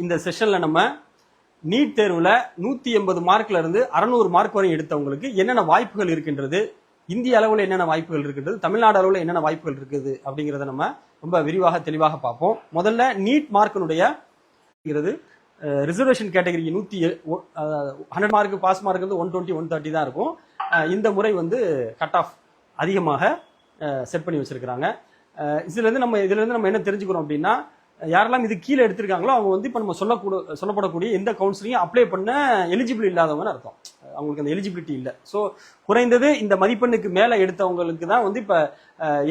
இந்த செஷன்ல நம்ம நீட் தேர்வுல 180 மார்க்ல இருந்து 600 மார்க் வரை எடுத்தவங்களுக்கு என்னென்ன வாய்ப்புகள் இருக்கின்றது, இந்திய அளவுல என்னென்ன வாய்ப்புகள் இருக்கின்றது, தமிழ்நாடு அளவுல என்னென்ன வாய்ப்புகள் இருக்குது அப்படிங்கறத நம்ம ரொம்ப விரிவாக தெளிவாக பார்ப்போம். முதல்ல நீட் மார்க்கினுடைய reservation category 100 mark pass mark வந்து 120 130 தான் இருக்கும். இந்த முறை வந்து கட் ஆஃப் அதிகமாக செட் பண்ணி வச்சிருக்காங்க. இதுல இருந்து நம்ம என்ன தெரிஞ்சுக்கிறோம் அப்படின்னா, யாரெல்லாம் இது கீழே எடுத்திருக்காங்களோ அவங்க வந்து இப்ப நம்ம சொல்லப்படக்கூடிய எந்த கவுன்சிலிங்கும் அப்ளை பண்ண எலிஜிபிள் இல்லாதவங்கன்னு அர்த்தம். அவங்களுக்கு அந்த எலிஜிபிலிட்டி இல்லை. ஸோ குறைந்தது இந்த மதிப்பெண்ணுக்கு மேல எடுத்தவங்களுக்கு தான் வந்து இப்ப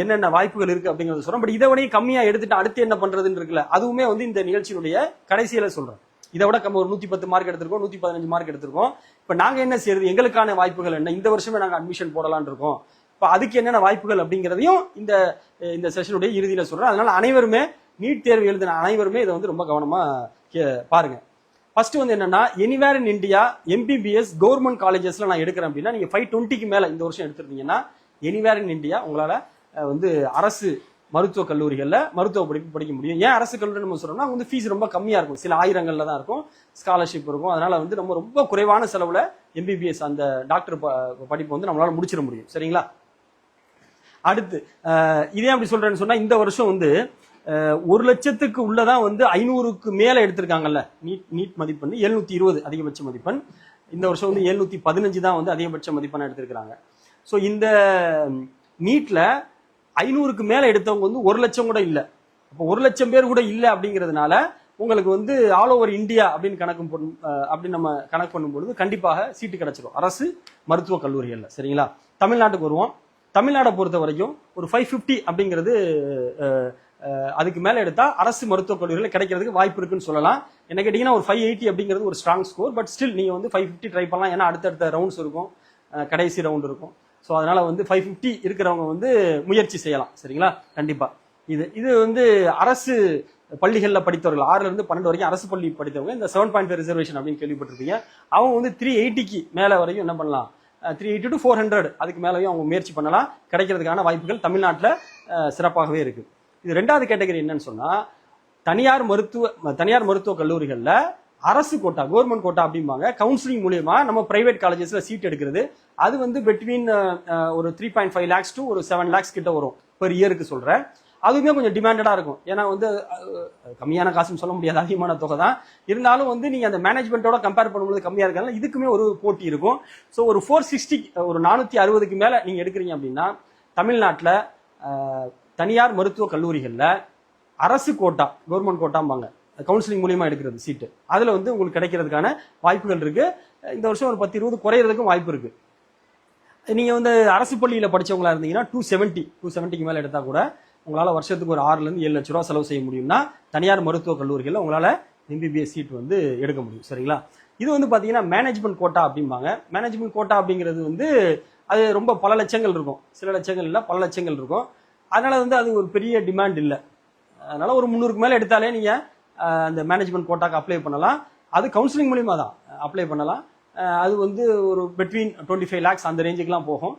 என்னென்ன வாய்ப்புகள் இருக்கு அப்படிங்கறத சொல்றோம். பட் இதை விட கம்மியா எடுத்துட்டு அடுத்து என்ன பண்றதுன்னு இருக்குல்ல, அதுவுமே வந்து இந்த நிகழ்ச்சியினுடைய கடைசியில சொல்றோம். இதை விட ஒரு 110 மார்க் எடுத்திருக்கோம், 115 மார்க் எடுத்திருக்கோம். இப்ப நாங்க என்ன செய்யறது, எங்களுக்கான வாய்ப்புகள் என்ன, இந்த வருஷமே நாங்க அட்மிஷன் போடலான் இருக்கோம், இப்ப அதுக்கு என்னென்ன வாய்ப்புகள் அப்படிங்கறதையும் இந்த செஷனுடைய இறுதியில சொல்றோம். அதனால அனைவருமே நீட் தேர்வு எழுதின அனைவருமே இதை வந்து ரொம்ப கவனமா பாருங்க. ஃபர்ஸ்ட் வந்து என்னன்னா, anywhere in India MBBS government காலேஜஸ்ல நான் எடுக்கிறேன் அப்படின்னா, நீங்க 520க்கு மேல இந்த வருஷம் எடுத்திருந்தீங்கன்னா எனிவேர் இன் இந்தியா உங்களால வந்து அரசு மருத்துவ கல்லூரிகள்ல மருத்துவ படிப்பு படிக்க முடியும். ஏன் அரசு கல்லூரி நம்ம சொல்றோம்னா, வந்து ஃபீஸ் ரொம்ப கம்மியா இருக்கும், சில ஆயிரங்கள்ல தான் இருக்கும், ஸ்காலர்ஷிப் இருக்கும். அதனால வந்து நம்ம ரொம்ப குறைவான செலவுல MBBS அந்த டாக்டர் படிப்பு வந்து நம்மளால முடிச்சிட முடியும். சரிங்களா? அடுத்து இதே அப்படி சொல்றேன்னு சொன்னா, இந்த வருஷம் வந்து 1 லட்சத்துக்கு உள்ளதான் வந்து 500க்கு மேல எடுத்திருக்காங்கல்ல நீட் மதிப்பெண் 720 அதிகபட்ச மதிப்பெண். இந்த வருஷம் வந்து 715 தான் வந்து அதிகபட்ச மதிப்பெண் எடுத்திருக்காங்க. ஸோ இந்த நீட்ல 500க்கு மேல எடுத்தவங்க வந்து 1 லட்சம் கூட இல்லை. அப்போ 1 லட்சம் பேர் கூட இல்லை அப்படிங்கிறதுனால உங்களுக்கு வந்து ஆல் ஓவர் இந்தியா அப்படின்னு நம்ம கணக்கு பண்ணும்பொழுது கண்டிப்பாக சீட்டு கிடைச்சிடும் அரசு மருத்துவ கல்லூரிகள்ல. சரிங்களா? தமிழ்நாட்டுக்கு வருவோம். தமிழ்நாட்டை பொறுத்த வரைக்கும் ஒரு 550 அப்படிங்கிறது அதுக்கு மேல எடுத்தா அரசு மருத்துவக் கல்லூரிகள் கிடைக்கிறதுக்கு வாய்ப்பு இருக்குன்னு சொல்லலாம். என்ன கேட்டீங்கன்னா, ஒரு 580 அப்படிங்கிறது ஒரு ஸ்ட்ராங் ஸ்கோர். பட் ஸ்டில் நீங்க வந்து 550 ட்ரை பண்ணலாம். ஏன்னா அடுத்தடுத்த ரவுண்ட்ஸ் இருக்கும், கடைசி ரவுண்ட் இருக்கும். ஸோ அதனால வந்து 550 இருக்கிறவங்க வந்து முயற்சி செய்யலாம். சரிங்களா? கண்டிப்பா இது வந்து அரசு பள்ளிகள்ல படித்தவர்கள் 6ல இருந்து 12 வரைக்கும் அரசு பள்ளி படித்தவங்க இந்த 7.5 ரிசர்வேஷன் அப்படின்னு கேள்விப்பட்டிருப்பீங்க. அவங்க வந்து 380க்கு மேல வரைக்கும் என்ன பண்ணலாம், 380 to 400 அதுக்கு மேலேயும் அவங்க முயற்சி பண்ணலாம். கிடைக்கிறதுக்கான வாய்ப்புகள் தமிழ்நாட்டில் சிறப்பாகவே இருக்கு. இது ரெண்டாவது கேட்டகரி என்னன்னு சொன்னா, தனியார் மருத்துவ கல்லூரிகள்ல அரசு கோட்டா கவர்மெண்ட் கோட்டா அப்படிம்பாங்க, கவுன்சிலிங் மூலியமா நம்ம பிரைவேட் காலேஜஸ்ல சீட் எடுக்கிறது. அது வந்து பிட்வீன் ஒரு 3.5 lakhs to ஒரு 7 lakhs கிட்ட வரும் பெர் இயருக்கு சொல்றேன். அதுவுமே கொஞ்சம் டிமாண்டடா இருக்கும். ஏன்னா வந்து கம்மியான காசுன்னு சொல்ல முடியாது, அதிகமான தொகை தான். இருந்தாலும் வந்து நீங்க அந்த மேனேஜ்மெண்டோட கம்பேர் பண்ணும்போது கம்மியா இருக்கிறதுனால இதுக்குமே ஒரு போட்டி இருக்கும். ஸோ ஒரு 460 ஒரு 460க்கு மேல நீங்க எடுக்கிறீங்க அப்படின்னா, தமிழ்நாட்டில் தனியார் மருத்துவ கல்லூரிகள்ல அரசு கோட்டா கவர்மெண்ட் கோட்டாம்பாங்க, கவுன்சிலிங் மூலியமா எடுக்கிறது சீட்டு, அதுல வந்து உங்களுக்கு கிடைக்கிறதுக்கான வாய்ப்புகள் இருக்கு. இந்த வருஷம் ஒரு 10-20 குறையிறதுக்கும் வாய்ப்பு இருக்கு. நீங்க வந்து அரசு பள்ளியில படிச்சவங்களா இருந்தீங்கன்னா 270க்கு மேல எடுத்தா கூட உங்களால வருஷத்துக்கு ஒரு 6ல இருந்து 7 லட்சம் ரூபாய் செலவு செய்ய முடியும்னா தனியார் மருத்துவ கல்லூரிகள்ல உங்களால MBBS சீட் வந்து எடுக்க முடியும். சரிங்களா? இது வந்து பாத்தீங்கன்னா மேனேஜ்மெண்ட் கோட்டா அப்படிம்பாங்க. மேனேஜ்மெண்ட் கோட்டா அப்படிங்கிறது வந்து அது ரொம்ப பல லட்சங்கள் இருக்கும், சில லட்சங்கள் இல்ல பல லட்சங்கள் இருக்கும். அதனால வந்து அது ஒரு பெரிய டிமாண்ட் இல்லை. அதனால ஒரு 300க்கு மேல எடுத்தாலே நீங்க அந்த மேனேஜ்மெண்ட் கோட்டாக்கு அப்ளை பண்ணலாம். அது கவுன்சிலிங் மூலியமா தான் அப்ளை பண்ணலாம். அது வந்து ஒரு பிட்வீன் 25 lakhs அந்த ரேஞ்சுக்குலாம் போகும்.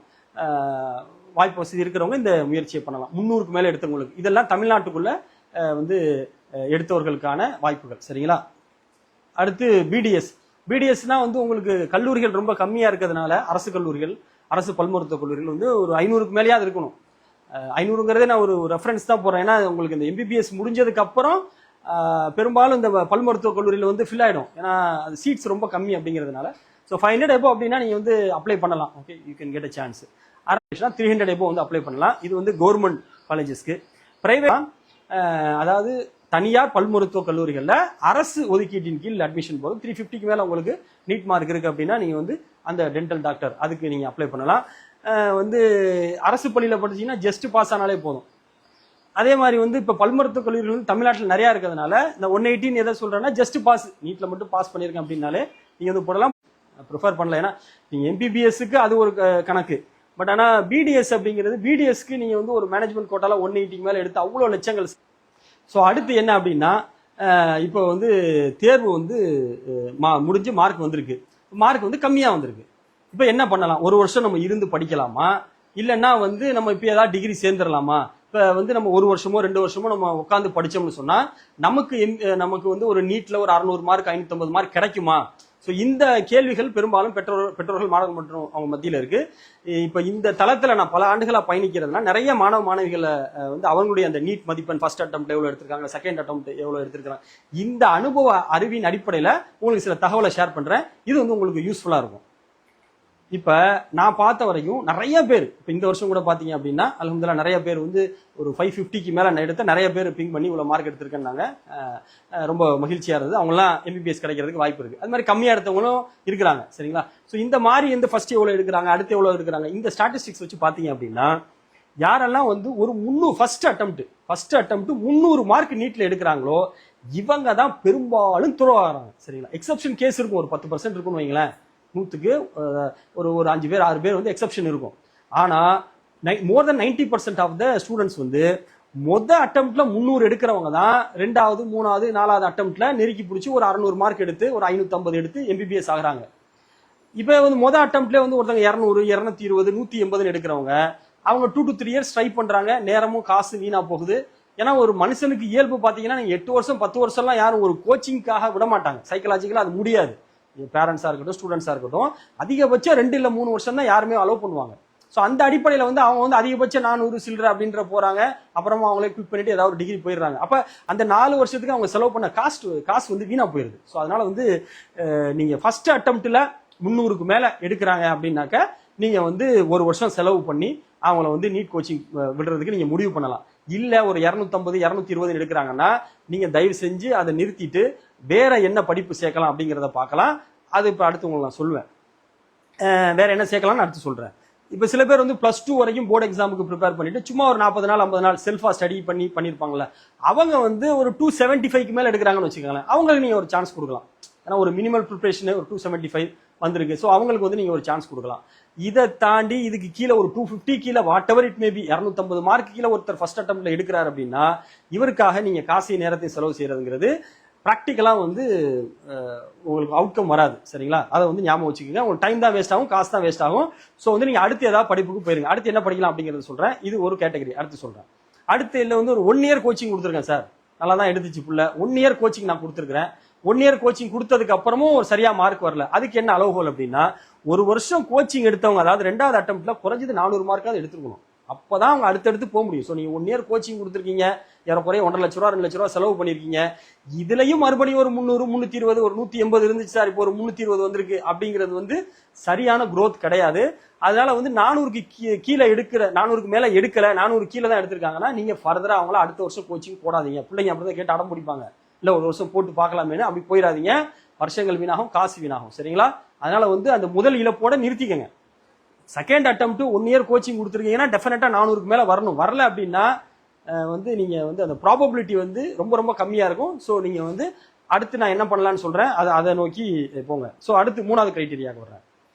வாய்ப்பு வசதி இருக்கிறவங்க இந்த முயற்சியை பண்ணலாம். 300க்கு மேல எடுத்தவங்களுக்கு இதெல்லாம் தமிழ்நாட்டுக்குள்ள வந்து எடுத்தவர்களுக்கான வாய்ப்புகள். சரிங்களா? அடுத்து பிடிஎஸ்னா வந்து உங்களுக்கு கல்லூரிகள் ரொம்ப கம்மியா இருக்கிறதுனால அரசு கல்லூரிகள், அரசு பல் மருத்துவ கல்லூரிகள் வந்து ஒரு 500க்கு மேலேயாவது இருக்கணும். 500ங்கிறதே நான் ஒரு ரெஃபரன்ஸ் தான் போறேன். ஏன்னா உங்களுக்கு இந்த MBBS முடிஞ்சதுக்கு அப்புறம் பெரும்பாலும் இந்த பல் மருத்துவ கல்லூரியில் வந்து ஃபில் ஆயிடும். ஏன்னா அது சீட்ஸ் ரொம்ப கம்மி அப்படிங்கிறதுனால. ஸோ 500 எபோ அப்படின்னா நீங்க வந்து அப்ளை பண்ணலாம். Okay, you can get a chance. 300 எபோ வந்து அப்ளை பண்ணலாம். இது வந்து கவர்மெண்ட் காலேஜஸ்க்கு. பிரைவேட் அதாவது தனியார் பல் மருத்துவ கல்லூரிகள்ல அரசு ஒதுக்கீட்டின் கீழ் அட்மிஷன் போதும். 350க்கு மேல உங்களுக்கு நீட் மார்க் இருக்கு அப்படின்னா நீங்க வந்து அந்த டென்டல் டாக்டர் அதுக்கு நீங்க அப்ளை பண்ணலாம். வந்து அரசு பள்ளியில படிச்சீங்கன்னா ஜஸ்ட் பாஸ் ஆனாலே போதும். அதே மாதிரி வந்து இப்ப பல் மருத்துவ கல்லூரிகள் வந்து தமிழ்நாட்டில் நிறைய இருக்கிறதுனால இந்த 180 எதை சொல்றேன்னா, ஜஸ்ட் பாஸ், நீட்ல மட்டும் பாஸ் பண்ணிருக்கேன் அப்படின்னாலே நீங்க வந்து போடலாம். ப்ரிஃபர் பண்ணல. ஏன்னா நீங்க MBBSக்கு அது ஒரு கணக்கு. பட் ஆனா BDS அப்படிங்கிறது, BDSக்கு நீங்க வந்து ஒரு மேனேஜ்மெண்ட் கோட்டால 180க்கு மேல எடுத்து அவ்வளவு லட்சங்கள். ஸோ அடுத்து என்ன அப்படின்னா, இப்போ வந்து தேர்வு வந்து முடிஞ்சு மார்க் வந்திருக்கு, மார்க் வந்து கம்மியா வந்திருக்கு. இப்ப என்ன பண்ணலாம்? ஒரு வருஷம் நம்ம இருந்து படிக்கலாமா, இல்லைன்னா வந்து நம்ம இப்ப ஏதாவது டிகிரி சேர்ந்துடலாமா? இப்போ வந்து நம்ம ஒரு வருஷமோ 2 வருஷமோ நம்ம உட்காந்து படிச்சோம்னு சொன்னா நமக்கு வந்து ஒரு நீட்ல ஒரு 600 மார்க் 550 மார்க் கிடைக்குமா? ஸோ இந்த கேள்விகள் பெரும்பாலும் பெற்றோர்கள் மாணவர்கள் மற்றும் அவங்க மத்தியில் இருக்கு. இப்போ இந்த தளத்தில் நான் பல ஆண்டுகளாக பயணிக்கிறதுனா நிறைய மாணவிகளை வந்து அவங்களுடைய அந்த நீட் மதிப்பெண் ஃபர்ஸ்ட் அட்டெம்ப்ட் எவ்வளோ எடுத்திருக்காங்க, செகண்ட் அட்டெம்ப்ட் எவ்வளோ எடுத்திருக்காங்க, இந்த அனுபவ அறிவின் அடிப்படையில் உங்களுக்கு சில தகவலை ஷேர் பண்ணுறேன். இது வந்து உங்களுக்கு யூஸ்ஃபுல்லாக இருக்கும். இப்ப நான் பார்த்த வரைக்கும் நிறைய பேர் இப்ப இந்த வருஷம் கூட பாத்தீங்க அப்படின்னா அல்ஹம்துலில்லாஹ் நிறைய பேர் வந்து ஒரு 550க்கு மேல நான் எடுத்த நிறைய பேர் பிங் பண்ணி இவ்வளவு மார்க் எடுத்திருக்கேன்னாங்க. ரொம்ப மகிழ்ச்சியா இருந்தது. அவங்க எல்லாம் எம்பிபிஎஸ் கிடைக்கிறதுக்கு வாய்ப்பு இருக்கு. அது மாதிரி கம்மியா எடுத்தவங்களும் இருக்கிறாங்க. சரிங்களா? ஸோ இந்த மாதிரி இந்த ஃபர்ஸ்ட் எவ்வளவு எடுக்கிறாங்க, அடுத்து எவ்வளவு எடுக்கிறாங்க, இந்த ஸ்டாட்டிஸ்டிக்ஸ் வச்சு பாத்தீங்க அப்படின்னா யாரெல்லாம் வந்து ஒரு 300 ஃபர்ஸ்ட் அட்டெம்ப்ட் 300 மார்க் நீட்ல எடுக்கிறாங்களோ இவங்க தான் பெரும்பாலும் துறவாகிறாங்க. சரிங்களா? எக்ஸப்ஷன் கேஸ் இருக்கும், ஒரு 10% இருக்குன்னு வைங்களேன். 100க்கு ஒரு 5 பேர் 6 பேர் வந்து எக்ஸப்ஷன் இருக்கும். ஆனா மோர் தென் 90% ஆஃப் த ஸ்டூடெண்ட்ஸ் வந்து அட்டெம்ப்ட்ல 300 எடுக்கிறவங்க தான் 2வது 3வது 4வது அட்டெம்ப்ட்ல நெருக்கி பிடிச்சி ஒரு 600 மார்க் எடுத்து ஒரு 550 எடுத்து எம்பிபிஎஸ் ஆகுறாங்க. இப்ப வந்து அட்டெம்ப்ட்ல வந்து ஒருத்தங்க 200 220 180 எடுக்கிறவங்க அவங்க 2 to 3 இயர்ஸ் ட்ரை பண்றாங்க. நேரமும் காசு வீணா போகுது. ஏன்னா ஒரு மனுஷனுக்கு இயல்பு பாத்தீங்கன்னா நீங்க 8 வருஷம் 10 வருஷம்லாம் யாரும் ஒரு கோச்சிங்காக விட மாட்டாங்க. சைக்கலாஜிக்கலா அது முடியாது. பேரண்ட்ஸா இருக்கட்டும் ஸ்டூடெண்ட்ஸா இருக்கட்டும் அதிகபட்சம் 2 இல்ல 3 வருஷம் தான் யாருமே அலோவ் பண்ணுவாங்க. ஸோ அந்த அடிப்படையில் வந்து அவங்க வந்து அதிகபட்சம் 400 சில்லற அப்படின்ற போறாங்க. அப்புறமா அவங்களே குவிக் பண்ணிட்டு ஏதாவது டிகிரி போயிடுறாங்க. அப்ப அந்த 4 வருஷத்துக்கு அவங்க செலவு பண்ண காசு வந்து வீணா போயிருது. ஸோ அதனால வந்து நீங்க ஃபர்ஸ்ட் அட்டெம்ப்ட்ல 300க்கு மேல எடுக்கிறாங்க அப்படின்னாக்க நீங்க வந்து ஒரு வருஷம் செலவு பண்ணி அவங்கள வந்து நீட் கோச்சிங் விடுறதுக்கு நீங்க முடிவு பண்ணலாம். இல்ல ஒரு 250 220 எடுக்கிறாங்கன்னா நீங்க தயவு செஞ்சு அதை நிறுத்திட்டு வேற என்ன படிப்பு சேர்க்கலாம் அப்படிங்கிறத பார்க்கலாம். அது இப்ப அடுத்து உங்களுக்கு நான் சொல்லுவேன். வேற என்ன சேர்க்கலாம்னு அடுத்து சொல்றேன். இப்ப சில பேர் வந்து +2 வரைக்கும் போர்டு எக்ஸாமுக்கு ப்ரிப்பேர் பண்ணிட்டு சும்மா ஒரு 40 நாள் 50 நாள் செல்ஃபா ஸ்டடி பண்ணிருப்பாங்கல்ல, அவங்க வந்து ஒரு 275க்கு மேல எடுக்கிறாங்கன்னு வச்சுக்கோங்களேன். அவங்களுக்கு நீங்க ஒரு சான்ஸ் கொடுக்கலாம். ஏன்னா ஒரு மினிமல் ப்ரிப்பரேஷன் ஒரு 275 வந்திருக்கு. ஸோ அவங்களுக்கு வந்து நீங்க ஒரு சான்ஸ் கொடுக்கலாம். இதை தாண்டி இதுக்கு கீழே ஒரு 250 கீழே what ever it maybe 250 mark கீழே ஒருத்தர் ஃபர்ஸ்ட் அட்டெம்ப்ட்ல எடுக்கிறார் அப்படின்னா இவருக்காக நீங்க காசையும் நேரத்தையும் செலவு செய்யறதுங்கிறது ப்ராக்டிக்கலா வந்து உங்களுக்கு அவுட்கம் வராது. சரிங்களா? அதை வந்து ஞாபகம் வச்சுக்கோங்க. உங்களுக்கு டைம் தான் வேஸ்ட் ஆகும், காசு தான் வேஸ்ட் ஆகும். ஸோ வந்து நீங்க அடுத்து ஏதாவது படிப்புக்கு போயிருங்க. அடுத்து என்ன படிக்கலாம் அப்படிங்கறத சொல்றேன். இது ஒரு கேட்டகரி. அடுத்து சொல்றேன். அடுத்து இல்லை வந்து ஒரு 1 இயர் கோச்சிங் கொடுத்துருக்கேன் சார், நல்லா தான் எடுத்துச்சு புள்ள, 1 இயர் கோச்சிங் நான் கொடுத்துருக்கிறேன். 1 இயர் கோச்சிங் கொடுத்ததுக்கு அப்புறமும் ஒரு சரியா மார்க் வரல. அதுக்கு என்ன அளவுகோல் அப்படின்னா ஒரு வருஷம் கோச்சிங் எடுத்தவங்க அதாவது 2வது அட்டெம்ப்ட்ல குறைஞ்சது 400 மார்க்காவது எடுத்துக்கணும். அப்பதான் அவங்க அடுத்தடுத்து போக முடியும். ஸோ நீங்க 1 இயர் கோச்சிங் கொடுத்துருக்கீங்க, ஏறக்குறைய 1.5 லட்ச ரூபா 2 லட்ச ரூபா செலவு பண்ணிருக்கீங்க. இதுலயும் மறுபடியும் ஒரு 300 320 ஒரு 180 இருந்துச்சு சார், இப்போ ஒரு 320 வந்திருக்கு அப்படிங்கிறது வந்து சரியான growth கிடையாது. அதனால வந்து 400க்கு கீழே 400க்கு மேல எடுக்கல, 400 கீழே தான் எடுத்திருக்காங்கன்னா நீங்க ஃபர்தரா அவங்கள அடுத்த வருஷம் கோச்சிங் போடாதீங்க. பிள்ளைங்க அப்படிதான் கேட்டு அடம் பிடிப்பாங்க. இல்ல ஒரு வருஷம் போட்டு பார்க்கலாமேனு அப்படி போயிடாதீங்க. வருஷங்கள் வீணாகும், காசு வீணாகும். சரிங்களா? அதனால வந்து அந்த முதல் இழப்போட நிறுத்திக்கங்க. செகண்ட் அட்டெம்ப்ட் 1 இயர் கோச்சிங் கொடுத்துருக்கீங்கன்னா டெஃபினட்டா 400க்கு மேல வரணும். வரல அப்படின்னா வந்து நீங்க வந்து அந்த ப்ராபபிலிட்டி வந்து ரொம்ப ரொம்ப கம்மியா இருக்கும். ஸோ நீங்க வந்து அடுத்து நான் என்ன பண்ணலாம்னு சொல்றேன், அதை நோக்கி போங்க. ஸோ அடுத்து 3வது கிரைட்டீரியாவுக்கு வர்றேன்.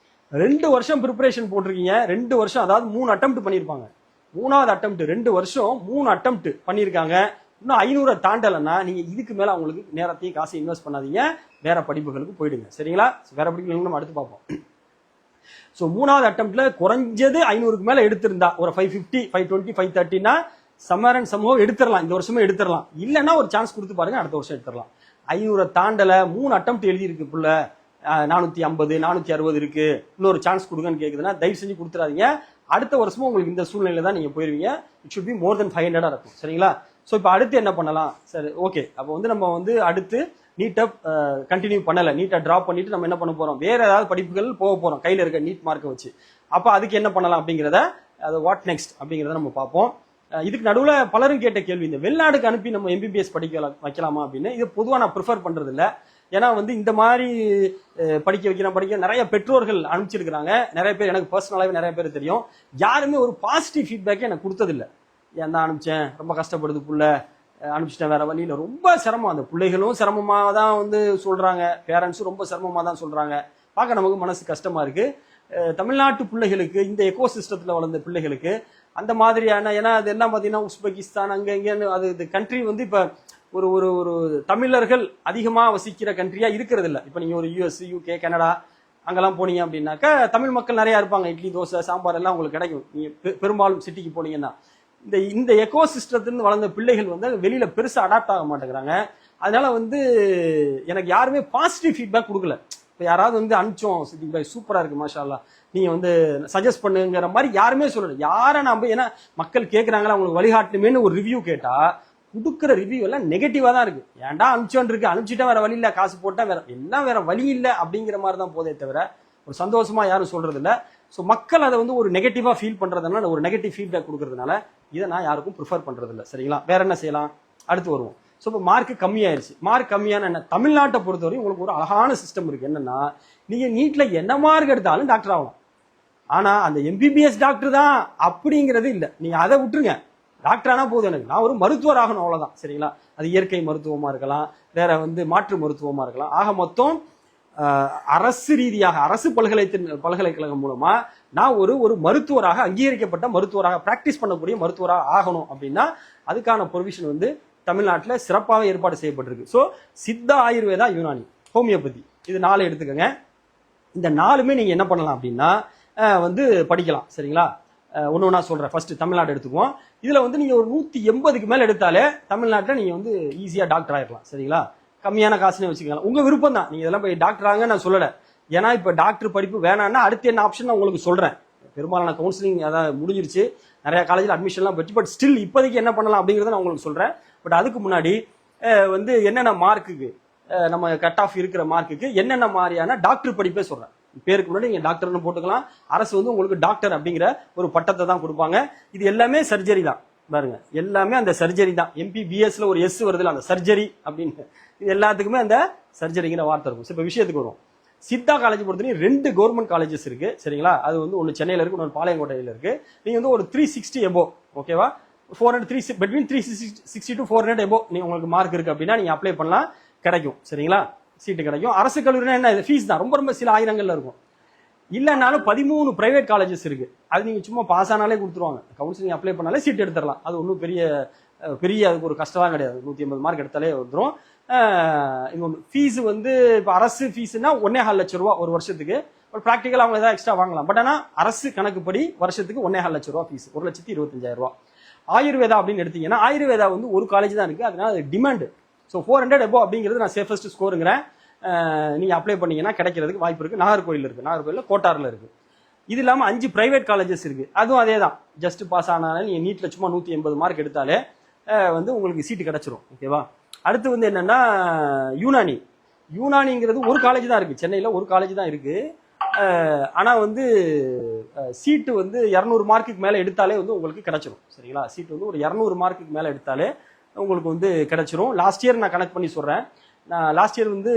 2 வருஷம் ப்ரிப்பரேஷன் போட்டிருக்கீங்க, 2 வருஷம் அதாவது 3 அட்டெம்ப்ட் பண்ணிருப்பாங்க. 3வது அட்டெம்ப்ட் 2 வருஷம் 3 அட்டெம்ப்ட் பண்ணிருக்காங்க. இன்னும் 500 தாண்டலைன்னா நீங்க இதுக்கு மேல அவங்களுக்கு நேரத்தையும் காசு இன்வெஸ்ட் பண்ணாதீங்க, வேற படிப்புகளுக்கு போயிடுங்க. சரிங்களா? வேற படிப்புகளுக்கு நம்ம அடுத்து பார்ப்போம். ஸோ 3வது அட்டெம்ப்ட்ல குறைஞ்சது 500க்கு மேல எடுத்திருந்தா ஒரு 550 520 530னா சம்மர் அண்ட் சம்ஹவ் எடுத்துடலாம். இந்த வருஷமே எடுத்துடலாம். இல்லைன்னா ஒரு சான்ஸ் கொடுத்து பாருங்க, அடுத்த வருஷம் எடுத்துடலாம். 500 தாண்டல 3 அட்டெம்ப்ட் எழுதி இருக்கு புள்ள, 450 460 இருக்கு, இன்னொரு சான்ஸ் கொடுங்கன்னு கேக்குதுன்னா தயவு செஞ்சு கொடுத்துறாதீங்க. அடுத்த வருஷமும் உங்களுக்கு இந்த சூழ்நிலையில தான் நீங்க போயிருவீங்க. இட் ஷுட் பி மோர் தென் 500 இருக்கும். சரிங்களா? ஸோ இப்போ அடுத்து என்ன பண்ணலாம்? சரி, ஓகே. அப்போ வந்து நம்ம வந்து அடுத்து நீட்டை கண்டினியூ பண்ணல, நீட்டை டிராப் பண்ணிட்டு நம்ம என்ன பண்ண போறோம், வேற ஏதாவது படிப்புகள் போக போறோம் கையில இருக்க நீட் மார்க்கை வச்சு. அப்ப அதுக்கு என்ன பண்ணலாம் அப்படிங்கிறத, அது வாட் நெக்ஸ்ட் அப்படிங்கிறத நம்ம பார்ப்போம். இதுக்கு நடுவுல பலரும் கேட்ட கேள்வி, இந்த வெளிநாடுக்கு அனுப்பி நம்ம எம்பிபிஎஸ் படிக்க வைக்கலாமா அப்படின்னு. இது பொதுவாக நான் ப்ரிஃபர் பண்றது இல்லை. ஏன்னா வந்து இந்த மாதிரி படிக்க நிறைய பெற்றோர்கள் அனுப்பிச்சிருக்கிறாங்க. நிறைய பேர் எனக்கு பர்சனலாகவே நிறைய பேர் தெரியும். யாருமே ஒரு பாசிட்டிவ் ஃபீட்பேக்கே எனக்கு கொடுத்ததில்லை. ஏன் தான் அனுப்பிச்சேன், ரொம்ப கஷ்டப்படுது புள்ள, அனுப்பிச்சிட்டேன், வேற வழியில, ரொம்ப சிரமம். அந்த பிள்ளைகளும் சிரமமா தான் வந்து சொல்றாங்க, பேரண்ட்ஸும் ரொம்ப சிரமமா தான் சொல்றாங்க. பார்க்க நமக்கு மனசு கஷ்டமா இருக்கு. தமிழ்நாட்டு பிள்ளைகளுக்கு, இந்த எக்கோ சிஸ்டத்துல வளர்ந்த பிள்ளைகளுக்கு அந்த மாதிரியான, ஏன்னா அது எல்லாம் பாத்தீங்கன்னா உஸ்பெகிஸ்தான் அங்க இங்கன்னு அது கண்ட்ரி வந்து இப்ப ஒரு ஒரு ஒரு தமிழர்கள் அதிகமா வசிக்கிற கண்ட்ரியா இருக்கிறது இல்ல. இப்ப நீங்க ஒரு US UK கனடா அங்கெல்லாம் போனீங்க அப்படின்னாக்கா தமிழ் மக்கள் நிறைய இருப்பாங்க. இட்லி தோசை சாம்பார் எல்லாம் உங்களுக்கு கிடைக்கும் நீங்க பெரும்பாலும் சிட்டிக்கு போனீங்கன்னா. இந்த இந்த எக்கோ சிஸ்டத்திலிருந்து வளர்ந்த பிள்ளைகள் வந்து வெளியில பெருசா அடாப்ட் ஆக மாட்டேங்கிறாங்க. அதனால வந்து எனக்கு யாருமே பாசிட்டிவ் ஃபீட்பேக் கொடுக்கல. இப்போ யாராவது வந்து அனுப்பிச்சோம் சித்திக் பாய் சூப்பரா இருக்கு மாஷா அல்லாஹ், நீங்க வந்து சஜஸ்ட் பண்ணுங்கிற மாதிரி யாருமே சொல்லல. யாரை நம்ம ஏன்னா மக்கள் கேட்கறாங்களா அவங்களுக்கு வழிகாட்டணுமேனு ஒரு ரிவ்யூ கேட்டா கொடுக்குற ரிவ்யூ எல்லாம் நெகட்டிவா தான் இருக்கு. ஏன்டா அனுப்பிச்சோன்னு இருக்கு, அனுப்பிச்சிட்டா வேற வழி இல்ல, காசு போட்டா வேற எல்லாம் வேற வழி இல்லை அப்படிங்கிற மாதிரி தான் போதே தவிர ஒரு சந்தோஷமா யாரும் சொல்றது இல்ல. ஸோ மக்கள் அதை வந்து ஒரு நெகட்டிவா ஃபீல் பண்றதுனால ஒரு நெகட்டிவ் ஃபீட்பேக் கொடுக்கறதுனால இதை நான் யாருக்கும் ப்ரிஃபர் பண்றது இல்லை. சரிங்களா, வேற என்ன செய்யலாம், அடுத்து வருவோம். ஸோ இப்போ மார்க் கம்மியாயிருச்சு. மார்க் கம்மியான என்ன, தமிழ்நாட்டை பொறுத்தவரை உங்களுக்கு ஒரு அழகான சிஸ்டம் இருக்கு. என்னன்னா நீங்க நீட்ல என்ன மார்க் எடுத்தாலும் டாக்டர் ஆகலாம். ஆனா அந்த எம்பிபிஎஸ் டாக்டர் தான் அப்படிங்கிறது இல்லை. நீங்க அதை விட்டுருங்க, டாக்டர் ஆனா போதும், எனக்கு நான் ஒரு மருத்துவர் ஆகணும் அவ்வளவுதான். சரிங்களா, அது இயற்கை மருத்துவமா இருக்கலாம், வேற வந்து மாற்று மருத்துவமா இருக்கலாம். ஆக மொத்தம் அரசு ரீதியாக அரசு பல்கலைக்கழகம் மூலமா நான் ஒரு மருத்துவராக அங்கீகரிக்கப்பட்ட மருத்துவராக பிராக்டிஸ் பண்ணக்கூடிய மருத்துவராக ஆகணும் அப்படின்னா அதுக்கான ப்ரொவிஷன் வந்து தமிழ்நாட்டில் சிறப்பாக ஏற்பாடு செய்யப்பட்டிருக்கு. ஸோ சித்தா, ஆயுர்வேதா, யுனானி, ஹோமியோபதி இது 4 எடுத்துக்கோங்க. இந்த 4மே நீங்க என்ன பண்ணலாம் அப்படின்னா வந்து படிக்கலாம். சரிங்களா, ஒன்று ஒன்றா சொல்றேன். ஃபர்ஸ்ட் தமிழ்நாடு எடுத்துக்குவோம். இதுல வந்து நீங்க ஒரு 180க்கு மேல எடுத்தாலே தமிழ்நாட்டில் நீங்க வந்து ஈஸியா டாக்டர் ஆயிடலாம். சரிங்களா, கம்மியான காசுனே வச்சுக்கலாம், உங்க விருப்பம் தான். நீங்க இதெல்லாம் போய் டாக்டர் ஆக நான் சொல்லல. ஏன்னா இப்ப டாக்டர் படிப்பு வேணாம்னா அடுத்து என்ன ஆப்ஷன் நான் உங்களுக்கு சொல்றேன். பெரும்பாலான கவுன்சிலிங் அதான் முடிஞ்சிருச்சு, நிறைய காலேஜில் அட்மிஷன்லாம் பெற்று. பட் ஸ்டில் இப்போதைக்கு என்ன பண்ணலாம் அப்படிங்கிறத நான் உங்களுக்கு சொல்றேன். பட் அதுக்கு முன்னாடி வந்து என்னென்ன மார்க்குக்கு நம்ம கட் ஆஃப் இருக்கிற மார்க்குக்கு என்னென்ன மாதிரியான டாக்டர் படிப்பே சொல்றேன். பேருக்கு முன்னாடி நீங்க டாக்டர்னு போட்டுக்கலாம். அரசு வந்து உங்களுக்கு டாக்டர் அப்படிங்கிற ஒரு பட்டத்தை தான் கொடுப்பாங்க. இது எல்லாமே சர்ஜரி தான் பாருங்க, எல்லாமே அந்த சர்ஜரி தான். எம்பிபிஎஸ்ல ஒரு எஸ் வருதுல, அந்த சர்ஜரி அப்படின்னு இது எல்லாத்துக்குமே அந்த சர்ஜரிங்கிற வார்த்தை இருக்கும். இப்போ விஷயத்துக்கு வரும். சித்தா காலேஜ் பொறுத்தவரைக்கும் 2 கவர்மெண்ட் காலேஜஸ் இருக்கு. சரிங்களா, அது வந்து ஒன்று சென்னையில் இருக்கு, ஒன்று பாளையங்கோட்டையில் இருக்கு. நீங்க வந்து ஒரு 360 எபோ, ஓகேவா, 400 between 360 to 400 எபோ நீங்க உங்களுக்கு மார்க் இருக்கு அப்படின்னா நீங்க அப்ளை பண்ணலாம், கிடைக்கும். சரிங்களா, சீட்டு கிடைக்கும். அரசு கல்லூரினா என்ன, ஃபீஸ் தான் ரொம்ப ரொம்ப சில ஆயிரங்கள்ல இருக்கும். இல்லைனாலும் 13 பிரைவேட் காலேஜஸ் இருக்கு. அது நீங்க சும்மா பாஸ் ஆனாலே கொடுத்துருவாங்க, கவுன்சிலிங் அப்ளை பண்ணாலே சீட் எடுத்துடலாம். அது ஒன்றும் பெரிய அதுக்கு ஒரு கஷ்டம்லாம் கிடையாது. 180 மார்க் எடுத்தாலே வந்துடும். இன்னொன்று ஃபீஸ் வந்து இப்போ அரசு ஃபீஸ்னா 1.25 லட்சம் ரூபா ஒரு வருஷத்துக்கு. ஒரு ப்ராக்டிக்கல் அவங்க ஏதாவது எக்ஸ்ட்ரா வாங்கலாம். பட் ஆனால் அரசு கணக்குப்படி வருஷத்துக்கு 1.25 லட்சம் ரூபா ஃபீஸ், 1,25,000 ரூபா. ஆயுர்வேதா அப்படின்னு எடுத்தீங்கன்னா ஆயுர்வேதா வந்து ஒரு காலேஜ் தான் இருக்கு, அதனால அது டிமாண்ட். ஸோ 400 எபோ அப்படிங்கிறது நான் சேஃபஸ்ட் ஸ்கோருங்கிறேன். நீங்க அப்ளை பண்ணீங்கன்னா கிடைக்கிறதுக்கு வாய்ப்பு இருக்கு. நாகர்கோயில் இருக்கு, நாகர்கோயில் கோட்டாரில் இருக்கு. இது இல்லாமல் 5 பிரைவேட் காலேஜஸ் இருக்கு. அதுவும் அதே தான், ஜஸ்ட் பாஸ் ஆனாலும் நீங்க நீட்ல சும்மா 180 மார்க் எடுத்தாலே வந்து உங்களுக்கு சீட்டு கிடைச்சிரும். ஓகேவா, அடுத்து வந்து என்னன்னா யூனானிங்கிறது ஒரு காலேஜ் தான் இருக்கு, சென்னையில் ஒரு காலேஜ் தான் இருக்கு. ஆனா வந்து சீட்டு வந்து 200 மார்க்குக்கு மேல எடுத்தாலே வந்து உங்களுக்கு கிடைச்சிரும். சரிங்களா, சீட்டு வந்து ஒரு 200 மார்க்குக்கு மேல எடுத்தாலே உங்களுக்கு வந்து கிடைச்சிரும். லாஸ்ட் இயர் நான் கனெக்ட் பண்ணி சொல்றேன். நான் லாஸ்ட் இயர் வந்து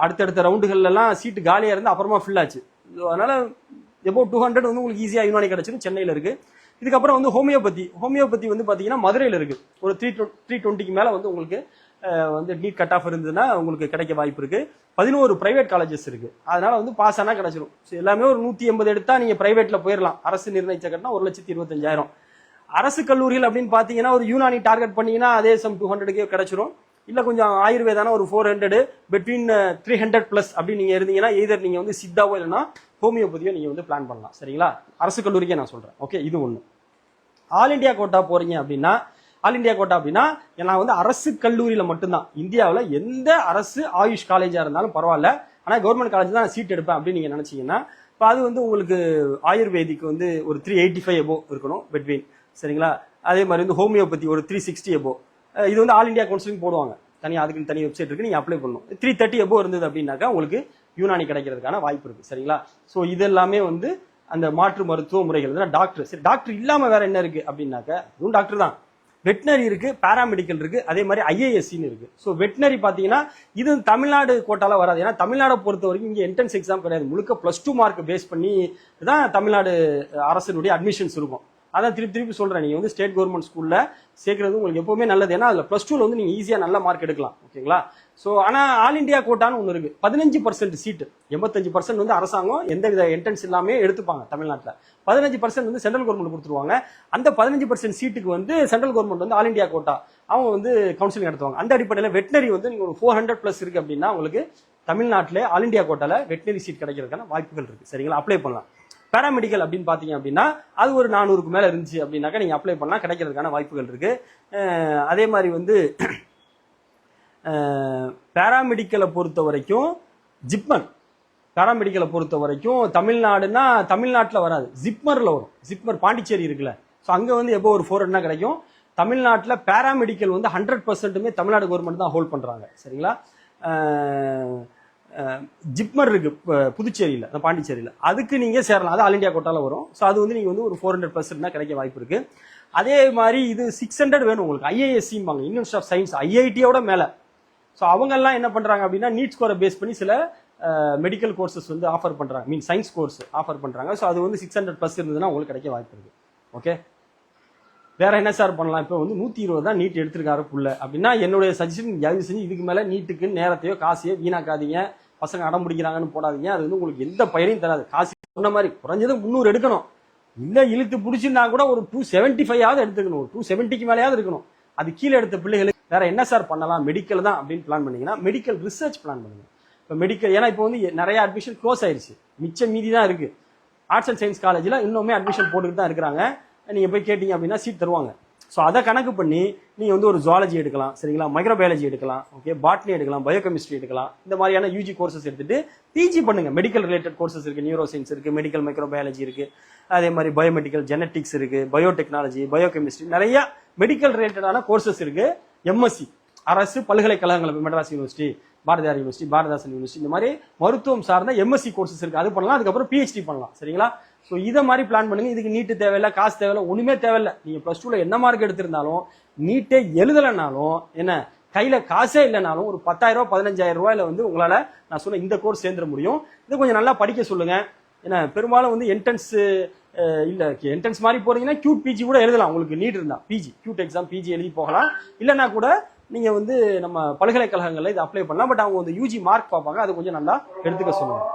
அடுத்தடுத்த ரவுண்டுகள்ல எல்லாம் சீட்டு காலியா இருந்து அப்புறமா ஃபில் ஆச்சு. அதனால எபோவ் 200 வந்து உங்களுக்கு ஈஸியா யூனானி கிடைச்சிரும், சென்னையில இருக்கு. இதுக்கப்புறம் வந்து ஹோமியோபதி வந்து பாத்தீங்கன்னா மதுரையில் இருக்கு. ஒரு 320க்கு மேல வந்து உங்களுக்கு வந்து நீட் கட் ஆஃப் இருந்ததுன்னா உங்களுக்கு கிடைக்க வாய்ப்பு இருக்கு. 11 பிரைவேட் காலேஜஸ் இருக்கு, அதனால வந்து பாஸ் ஆனா கிடைச்சிரும். எல்லாமே ஒரு 180 எடுத்தா நீங்க பிரைவேட்ல போயிடலாம். அரசு நிர்ணயிச்ச கட்டணம் 1,25,000. அரசு கல்லூரிகள் அப்படின்னு பாத்தீங்கன்னா ஒரு யூனானி டார்கெட் பண்ணீங்கன்னா அதே சம் 200க்கே கிடைச்சிரும். இல்ல கொஞ்சம் ஆயுர்வேதான ஒரு 400 பிட்வீன் 300 பிளஸ் அப்படின்னு நீங்க இருந்தீங்கன்னா எதர் நீங்க வந்து சித்தாவோ இல்லைன்னா ஹோமியோபதியோ நீங்க வந்து பிளான் பண்ணலாம். சரிங்களா, அரசு கல்லூரிக்கே நான் சொல்றேன். ஓகே, இது ஒண்ணு. ஆல் இண்டியா கோட்டா போறீங்க அப்படின்னா நான் வந்து அரசு கல்லூரியில மட்டும்தான், இந்தியாவில் எந்த அரசு ஆயுஷ் காலேஜா இருந்தாலும் பரவாயில்ல, ஆனா கவர்மெண்ட் காலேஜ் தான் சீட் எடுப்பேன் அப்படின்னு நீங்க நினைச்சீங்கன்னா இப்போ அது வந்து உங்களுக்கு ஆயுர்வேதிக்கு வந்து ஒரு 385 எபோ இருக்கணும் பிட்வீன். சரிங்களா, அதே மாதிரி வந்து ஹோமியோபதி ஒரு 360 எபோ. இது வந்து ஆல் இண்டியா கவுன்சிலிங் போடுவாங்க, அதுக்கு தனி வெப்சைட் இருக்கு, நீங்க அப்ளை பண்ணணும். 330 எபோ இருந்தது அப்படின்னாக்கா உங்களுக்கு யூனானி கிடைக்கிறதுக்கான வாய்ப்பு இருக்கு. சரிங்களா, ஸோ இது எல்லாமே வந்து அந்த மாற்று மருத்துவ முறைகள். டாக்டர், சரி டாக்டர் இல்லாம வேற என்ன இருக்கு அப்படின்னாக்கா இதுவும் டாக்டர் தான். வெட்டினரி இருக்கு, பாராமெடிக்கல் இருக்கு, அதே மாதிரி ஐஏஎஸ்சின்னு இருக்கு. ஸோ வெட்டினரி பாத்தீங்கன்னா இது தமிழ்நாடு கோட்டால வராது. ஏன்னா தமிழ்நாடை பொறுத்த வரைக்கும் இங்க என்ட்ரன்ஸ் எக்ஸாம் கிடையாது, முழுக்க +2 மார்க் பேஸ் பண்ணி தான் தமிழ்நாடு அரசினுடைய அட்மிஷன்ஸ் இருக்கும். அதான் திருப்பி சொல்றேன், நீங்க வந்து ஸ்டேட் கவர்மெண்ட் ஸ்கூல்ல சேர்க்கறது உங்களுக்கு எப்பவுமே நல்லது. ஏன்னா அதுல +2ல வந்து நீங்க ஈஸியா நல்ல மார்க் எடுக்கலாம். ஓகேங்களா, சோ ஆனா ஆல் இண்டியா கோட்டான்னு ஒன்று இருக்கு. 15% சீட்டு, 85% வந்து அரசாங்கம் எந்த வித என்ட்ரன்ஸ் இல்லாமே எடுத்துப்பாங்க தமிழ்நாட்டில். 15% வந்து சென்ட்ரல் கவர்மெண்ட் கொடுத்துருவாங்க. அந்த 15% சீட்டுக்கு வந்து சென்ட்ரல் கவர்மெண்ட் வந்து ஆல் இண்டியா கோட்டா அவங்க வந்து கவுன்சிலிங் நடத்துவாங்க. அந்த அடிப்படையில் வெட்டினரி வந்து நீங்க ஒரு 400+ இருக்கு அப்படின்னா உங்களுக்கு தமிழ்நாட்டிலே ஆல் இண்டியா கோட்டால வெட்டினரி சீட் கிடைக்கிறதுக்கான வாய்ப்புகள் இருக்கு. சரிங்களா, அப்ளை பண்ணலாம். பேராமெடிக்கல் அப்படின்னு பாத்தீங்க அப்படின்னா அது ஒரு 400க்கு மேல இருந்துச்சு அப்படின்னாக்கா நீங்க அப்ளை பண்ணலாம், கிடைக்கிறதுக்கான வாய்ப்புகள் இருக்கு. அதே மாதிரி வந்து பேராமெடிக்கலை பொறுத்த வரைக்கும் ஜிப்மர் பேராமெடிக்கலை பொறுத்த வரைக்கும் தமிழ்நாடுன்னா தமிழ்நாட்டில் வராது, ஜிப்மர்ல வரும். ஜிப்மர் பாண்டிச்சேரி இருக்குல்ல, ஸோ அங்கே வந்து எப்போ ஒரு 400 கிடைக்கும். தமிழ்நாட்டில் பேராமெடிக்கல் வந்து 100%மே தமிழ்நாடு கவர்மெண்ட் தான் ஹோல்ட் பண்றாங்க. சரிங்களா? ஜிப்மர் இருக்கு புதுச்சேரியில், பாண்டிச்சேரியில், அதுக்கு நீங்க சேரலாம். அது ஆல் இண்டியா கோட்டால வரும். ஸோ அது வந்து நீங்க வந்து ஒரு 400% தான் கிடைக்க வாய்ப்பு இருக்கு. அதே மாதிரி இது 600 வேணும் உங்களுக்கு, ஐஏஎஸ்சிம்பாங்க, யூனிவர்சிட்டி ஆஃப் சயின்ஸ், ஐஐடியோட மேல. ஸோ அவங்க எல்லாம் என்ன பண்றாங்க அப்படின்னா நீட் ஸ்கோரை பேஸ் பண்ணி சில மெடிக்கல் கோர்சஸ் வந்து ஆஃபர் பண்றாங்க, மீன் சயின்ஸ் கோர்ஸ் ஆஃபர் பண்றாங்க. ஸோ அது வந்து 600+ இருந்ததுன்னா உங்களுக்கு கிடைக்க வாய்ப்பு இருக்கு. ஓகே, வேற என்ன சார் பண்ணலாம்? இப்போ வந்து 120 தான் நீட் எடுத்திருக்காரு புள்ள அப்படின்னா என்னுடைய சஜஷன், தயவு செஞ்சு இதுக்கு மேல நீட்டுக்கு நேரத்தையோ காசையோ வீணாக்காதீங்க. பசங்க அடம் பிடிக்கிறாங்கன்னு போடாதீங்க, அது வந்து உங்களுக்கு எந்த பயனையும் தராது. காசு சொன்ன மாதிரி குறைஞ்சது 300 எடுக்கணும், இல்ல இழுத்து பிடிச்சிருந்தா கூட ஒரு 275 எடுத்துக்கணும், ஒரு 270க்கு மேலேயாவது இருக்கணும். அது கீழே எடுத்த பிள்ளைகளுக்கு வேற என்ன சார் பண்ணலாம்? மெடிக்கல் தான் அப்படின்னு பிளான் பண்ணீங்கன்னா மெடிக்கல் ரிசர்ச் பிளான் பண்ணுங்க. இப்போ மெடிக்கல், ஏன்னா இப்போ வந்து நிறைய அட்மிஷன் க்ளோஸ் ஆயிருச்சு, மிச்சம் மீதி தான் இருக்கு. ஆர்ட்ஸ் அண்ட் சயின்ஸ் காலேஜில் இன்னுமே அட்மிஷன் போட்டுட்டு தான் இருக்கிறாங்க. நீங்க போய் கேட்டீங்க அப்படின்னா சீட் தருவாங்க. ஸோ அதை கணக்கு பண்ணி நீங்க வந்து ஒரு ஜுவாலஜி எடுக்கலாம், சரிங்களா, மைக்ரோபயாலஜி எடுக்கலாம், ஓகே, பாட்னி எடுக்கலாம், பயோகெமிஸ்ட்ரி எடுக்கலாம். இந்த மாதிரியான யூஜி கோர்சஸ் எடுத்துட்டு பிஜி பண்ணுங்க. மெடிக்கல் ரிலேட்டட் கோர்சஸ் இருக்கு, நியூரோ சயின்ஸ் இருக்கு, மெடிக்கல் மைக்ரோபயாலஜி இருக்கு, அதே மாதிரி பயோமெடிக்கல் ஜெனட்டிக்ஸ் இருக்கு, பயோடெக்னாலஜி, பயோகெமிஸ்ட்ரி, நிறைய மெடிக்கல் ரிலேட்டடான கோர்சஸ் இருக்கு. எம்எஸ்சி அரசு பல்கலைக்கழகங்கள், Madras university, Bharathiar university, Bharathidasan university, இந்த மாதிரி மருத்துவம் சார்ந்த எம்எஸ்சி கோர்சஸ் இருக்கு, அது பண்ணலாம். அதுக்கப்புறம் பிஹெச்டி பண்ணலாம். சரிங்களா? ஸோ இதை மாதிரி பிளான் பண்ணுங்க. இதுக்கு நீட்டு தேவையில்லை, காசு தேவையில்லை, ஒண்ணுமே தேவையில்லை. நீங்க +2ல என்ன மார்க் எடுத்திருந்தாலும், நீட்டே எழுதலைனாலும், என்ன கையில காசே இல்லைனாலும் ஒரு 10,000 ரூபாய் 15,000 ரூபாயில வந்து உங்களால நான் சொன்ன இந்த கோர்ஸ் சேர்ந்துட முடியும். இது கொஞ்சம் நல்லா படிக்க சொல்லுங்க. ஏன்னா பெரும்பாலும் வந்து என்ட்ரன்ஸ் இல்ல, என்ட்ரன்ஸ் மாதிரி போறீங்கன்னா கியூட் பிஜி கூட எழுதலாம். உங்களுக்கு நீட் இருந்தா பிஜி கியூட் எக்ஸாம் பிஜி எழுதி போகலாம். இல்லைன்னா கூட நீங்க வந்து நம்ம பல்கலைக்கழகங்கள்ல இதை அப்ளை பண்ணலாம். பட் அவங்க வந்து யூஜி மார்க் பார்ப்பாங்க, அது கொஞ்சம் நல்லா எடுத்துக்க சொல்லுவாங்க.